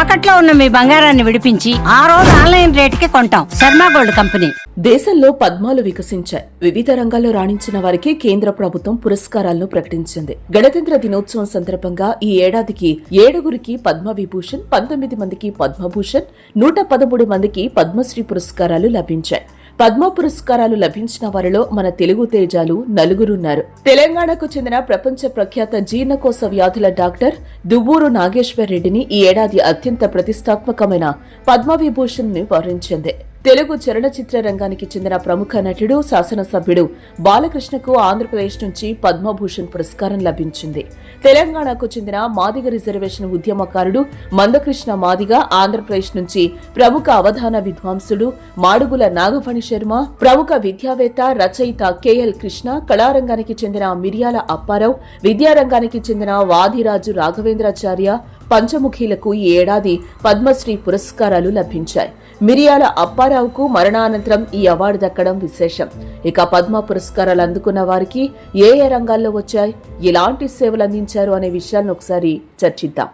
తాకట్లో ఉన్న మీ బంగారాన్ని విడిపించి ఆ రోజు ఆన్లైన్ రేటుకి కొంటాం. Sharma gold company. దేశంలో పద్మాలు వికసించాయి. వివిధ రంగాల్లో రాణించిన వారికి కేంద్ర ప్రభుత్వం పురస్కారాలను ప్రకటించింది. గణతంత్ర దినోత్సవం సందర్భంగా ఈ ఏడాదికి 7గురికి పద్మవిభూషణ్, 19 మందికి పద్మభూషణ్, 113 మందికి పద్మశ్రీ పురస్కారాలు లభించాయి. పద్మ పురస్కారాలు లభించిన వారిలో మన తెలుగు తేజాలు నలుగురున్నారు. తెలంగాణకు చెందిన ప్రపంచ ప్రఖ్యాత జీర్ణకోశ వ్యాధుల డాక్టర్ దువ్వూరు నాగేశ్వర్ రెడ్డిని ఈ ఏడాది అత్యంత ప్రతిష్టాత్మకమైన పద్మవిభూషణ్ ని వరించింది. తెలుగు చలనచిత్ర రంగానికి చెందిన ప్రముఖ నటుడు, శాసనసభ్యుడు బాలకృష్ణకు ఆంధ్రప్రదేశ్ నుంచి పద్మభూషణ్ పురస్కారం లభించింది. తెలంగాణకు చెందిన మాదిగ రిజర్వేషన్ ఉద్యమకారుడు మందకృష్ణ మాదిగ, ఆంధ్రప్రదేశ్ నుంచి ప్రముఖ అవధాన విద్వాంసుడు మాడుగుల నాగఫణి శర్మ, ప్రముఖ విద్యావేత్త, రచయిత కెఎల్ కృష్ణ, కళారంగానికి చెందిన మిర్యాల అప్పారావు, విద్యారంగానికి చెందిన వాదిరాజు రాఘవేంద్రాచార్య, పంచముఖీలకు ఈ ఏడాది పద్మశ్రీ పురస్కారాలు లభించాయి. మిరియాల అప్పారావుకు మరణానంతరం ఈ అవార్డు దక్కడం విశేషం. ఇక పద్మ పురస్కారాలు అందుకున్న వారికి ఏ ఏ రంగాల్లో వచ్చాయి, ఎలాంటి సేవలు అందించారు అనే విషయాలను ఒకసారి చర్చిద్దాం.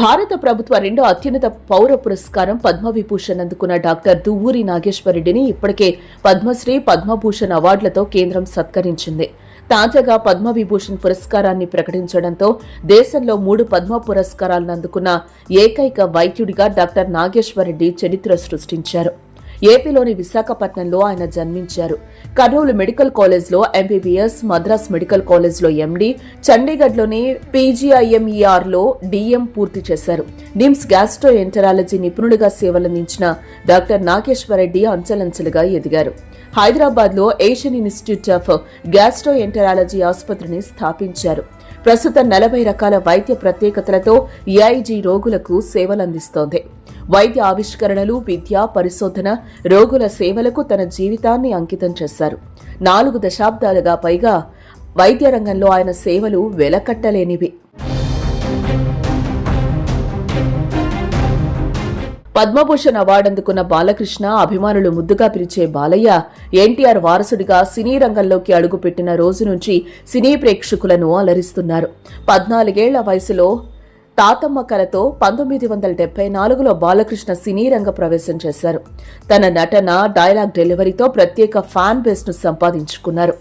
భారత ప్రభుత్వ రెండో అత్యున్నత పౌర పురస్కారం పద్మవిభూషణ్ అందుకున్న డాక్టర్ దువ్వూరి నాగేశ్వర్ రెడ్డిని ఇప్పటికే పద్మశ్రీ, పద్మభూషణ్ అవార్డులతో కేంద్రం సత్కరించింది. తాజాగా పద్మవిభూషణ్ పురస్కారాన్ని ప్రకటించడంతో దేశంలో 3 పద్మ పురస్కారాలను అందుకున్న ఏకైక వైద్యుడిగా డాక్టర్ నాగేశ్వర్ రెడ్డి చరిత్ర సృష్టించారు. ఏపీలోని విశాఖపట్నంలో ఆయన జన్మించారు. కర్నూలు మెడికల్ కాలేజ్లో ఎంబీబీఎస్, మద్రాస్ మెడికల్ కాలేజ్లో ఎండీ, చండీగఢ్లోని పీజీఐఎంఈఆర్లో డీఎం పూర్తి చేశారు. నిమ్స్ గ్యాస్ట్రో ఎంటరాలజీ నిపుణుడిగా సేవలందించిన డాక్టర్ నాగేశ్వర్ రెడ్డి అంచెలంచెలుగా ఎదిగారు. హైదరాబాద్ లో Asian institute of gastroenterology ఆసుపత్రిని స్థాపించారు. ప్రస్తుతం 40 రకాల వైద్య ప్రత్యేకతలతో ఏఐజీ రోగులకు సేవలందిస్తోంది. వైద్య ఆవిష్కరణలు, విద్య, పరిశోధన, రోగుల సేవలకు తన జీవితాన్ని అంకితం చేశారు. 4 దశాబ్దాలుగా పైగా వైద్య రంగంలో ఆయన సేవలు వెలకట్టలేనివి. పద్మభూషణ్ అవార్డు అందుకున్న బాలకృష్ణ, అభిమానులు ముద్దుగా పిలిచే బాలయ్య, ఎన్టీఆర్ వారసుడిగా సినీ రంగంలోకి అడుగుపెట్టిన రోజు నుంచి సినీ ప్రేక్షకులను అలరిస్తున్నారు. 14 ఏళ్ల వయసులో తాతమ్మ కలతో 1974లో బాలకృష్ణ సినీ రంగ ప్రవేశం చేశారు. తన నటన, డైలాగ్ డెలివరీతో ప్రత్యేక ఫ్యాన్ బేస్ ను సంపాదించుకున్నారు.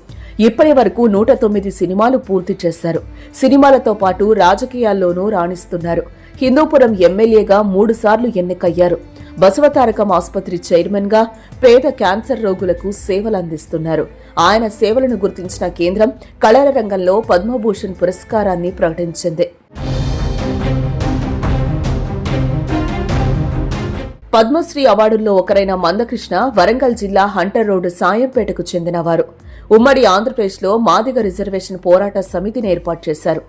ఇప్పటి వరకు 109 సినిమాలు పూర్తి చేశారు. సినిమాలతో పాటు రాజకీయాల్లోనూ రాణిస్తున్నారు. హిందూపురం ఎమ్మెల్యేగా 3 సార్లు ఎన్నికయ్యారు. బసవతారకం ఆసుపత్రి చైర్మన్ గా పేద క్యాన్సర్ రోగులకు సేవలందిస్తున్నారు. ఆయన సేవలను గుర్తించిన కేంద్రం కళల రంగంలో పద్మభూషణ్ పురస్కారాన్ని ప్రకటించింది. పద్మశ్రీ అవార్డుల్లో ఒకరైన మందకృష్ణ వరంగల్ జిల్లా హంటర్ రోడ్డు సాయంపేటకు చెందినవారు. ఉమ్మడి ఆంధ్రప్రదేశ్లో మాదిగ రిజర్వేషన్ పోరాట సమితిని ఏర్పాటు చేశారు.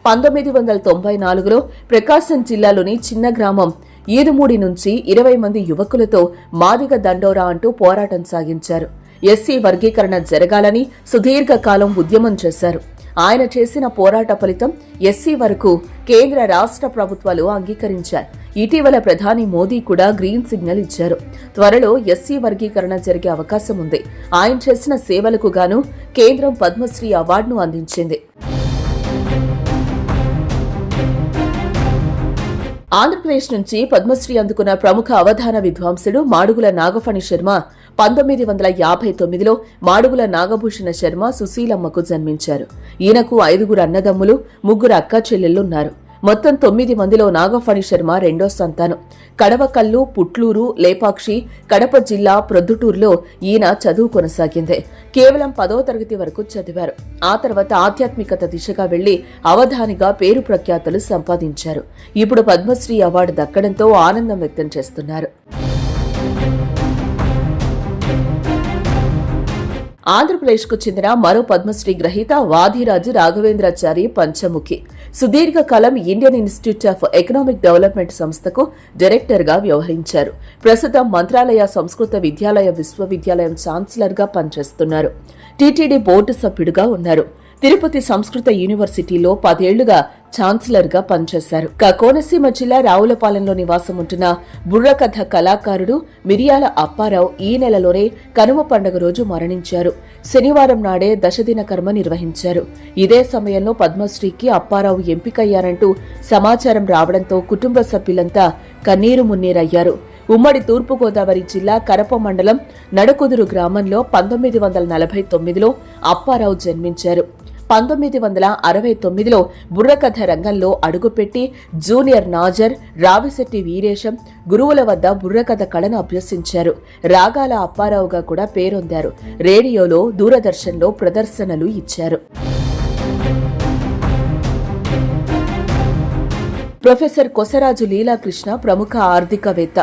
1994లో ప్రకాశం జిల్లాలోని చిన్న గ్రామం ఈదుమూడి నుంచి 20 మంది యువకులతో మాదిగ దండోరా అంటూ పోరాటం సాగించారు. ఎస్సీ వర్గీకరణ జరగాలని సుదీర్ఘకాలం ఉద్యమం చేశారు. ఆయన చేసిన పోరాట ఫలితం ఎస్సీ వరకు కేంద్ర, రాష్ట్ర ప్రభుత్వాలు అంగీకరించారు. ఇటీవల ప్రధాని మోదీ కూడా గ్రీన్ సిగ్నల్ ఇచ్చారు. త్వరలో ఎస్సీ వర్గీకరణ జరిగే అవకాశం ఉంది. ఆయన చేసిన సేవలకు గాను కేంద్రం పద్మశ్రీ అవార్డును అందించింది. ఆంధ్రప్రదేశ్ నుంచి పద్మశ్రీ అందుకున్న ప్రముఖ అవధాన విద్వాంసుడు మాడుగుల నాగఫణి శర్మ 1959లో మాడుగుల నాగభూషణ శర్మ సుశీలమ్మకు జన్మించారు. ఈయనకు 5 అన్నదమ్ములు, 3 అక్క చెల్లెళ్లున్నారు. మొత్తం 9 మందిలో నాగఫణి శర్మ రెండో సంతానం. కడవకల్లు, పుట్లూరు, లేపాక్షి, కడప జిల్లా ప్రొద్దుటూరులో ఈయన చదువు కొనసాగింది. కేవలం 10వ తరగతి వరకు చదివారు. ఆ తర్వాత ఆధ్యాత్మికత దిశగా వెళ్లి అవధానిగా పేరు ప్రఖ్యాతులు సంపాదించారు. ఇప్పుడు పద్మశ్రీ అవార్డు దక్కడంతో ఆనందం వ్యక్తం చేస్తున్నారు. ఆంధ్రప్రదేశ్కు చెందిన మరో పద్మశ్రీ గ్రహీత వాదిరాజు రాఘవేంద్రాచారి పంచముఖి. సుదీర్ఘకాలం Indian institute of economic development సంస్థకు డైరెక్టర్ గా వ్యవహరించారు. ప్రస్తుతం మంత్రాలయ సంస్కృత విద్యాలయ విశ్వవిద్యాలయం ఛాన్సలర్ గా పనిచేస్తున్నారు. టీటీడీ బోర్డు సభ్యుడిగా ఉన్నారు. తిరుపతి సంస్కృత యూనివర్సిటీలో 10 ఏళ్లుగా ఛాన్సలర్ గా పనిచేశారు. కోనసీమ జిల్లా రావులపాలెంలో నివాసం ఉంటున్న బుర్రకథ కళాకారుడు మిరియాల అప్పారావు ఈ నెలలోనే కనుమ పండుగ రోజు మరణించారు. శనివారం నాడే దశదిన కర్మ నిర్వహించారు. ఇదే సమయంలో పద్మశ్రీకి అప్పారావు ఎంపికయ్యారంటూ సమాచారం రావడంతో కుటుంబ సభ్యులంతా కన్నీరు మున్నీరయ్యారు. ఉమ్మడి తూర్పుగోదావరి జిల్లా కరప మండలం నడకుదురు గ్రామంలో 1949లో అప్పారావు జన్మించారు. 1969లో బుర్రకథ రంగంలో అడుగుపెట్టి జూనియర్ నాజర్, రావిశెట్టి వీరేశం గురువుల వద్ద బుర్రకథ కళను అభ్యసించారు. రాగాల అప్పారావుగా కూడా పేరొందారు. రేడియోలో, దూరదర్శన్లో ప్రదర్శనలు ఇచ్చారు. ప్రొఫెసర్ కొసరాజు లీలాకృష్ణ ప్రముఖ ఆర్థికవేత్త.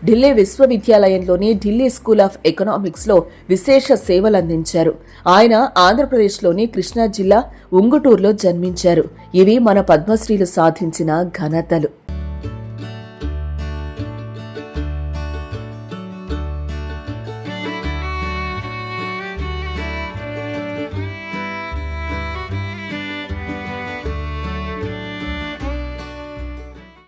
ఢిల్లీ విశ్వవిద్యాలయంలోని ఢిల్లీ స్కూల్ ఆఫ్ ఎకనామిక్స్ లో విశేష సేవలందించారు. ఆయన ఆంధ్రప్రదేశ్లోని కృష్ణా జిల్లా ఉంగుటూరులో జన్మించారు. ఇవి మన పద్మశ్రీలు సాధించిన ఘనతలు.